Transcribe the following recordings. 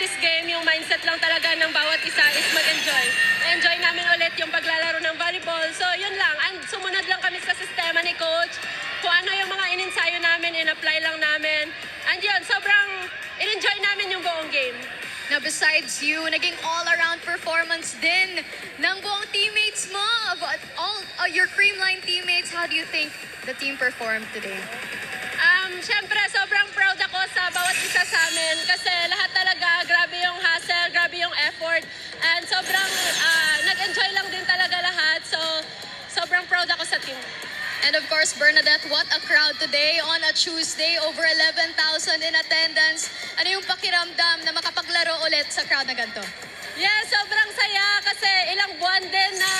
this game, yung mindset lang talaga ng bawat isa is mag-enjoy. Enjoy namin ulit yung paglalaro ng volleyball. So yun lang, and sumunod lang kami sa sistema ni Coach. Kung ano yung mga in-ensayo namin, in-apply lang namin. And yun, sobrang in-enjoy namin yung buong game. Now, besides you, naging all-around performance din ng buong teammates mo. All your Creamline teammates, how do you think the team performed today? Siyempre, sobrang proud ako sa bawat isa sa amin kasi lahat talaga, grabe yung hustle, grabe yung effort, and sobrang nag-enjoy lang din talaga lahat. So, sobrang proud ako sa team. And of course, Bernadette, what a crowd today on a Tuesday. Over 11,000 in attendance. Ano yung pakiramdam na makapaglaro ulit sa crowd na ganito? Yes, sobrang saya kasi ilang buwan din na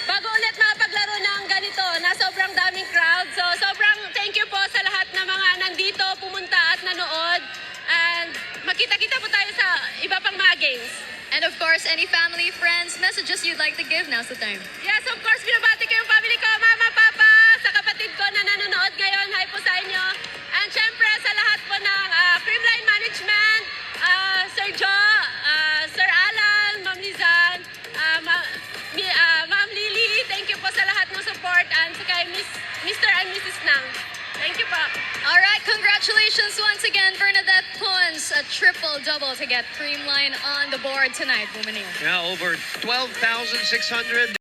bago ulit makapaglaro ng ganito na sobrang daming crowd. So, sobrang thank you po sa lahat ng mga nandito, pumunta at nanood. And makita-kita po tayo sa iba pang mga games. And of course, any family, friends, messages you'd like to give, now's the time. Yes, of course, binabati ko yung family ko, mama, papa, sa kapatid ko na nanonood ngayon. Hi po sa inyo. And syempre, sa lahat po ng Creamline Management, Sir Joe, Sir Alan, Ma'am Lizan, Ma'am Lily, thank you po sa lahat ng support, and sa kay Mr. and Mrs. Nang. Thank you po. All right, congratulations once again, Bernadette Pons. A triple-double to get Creamline on the board tonight, Bumaniw. Yeah, over 12,600.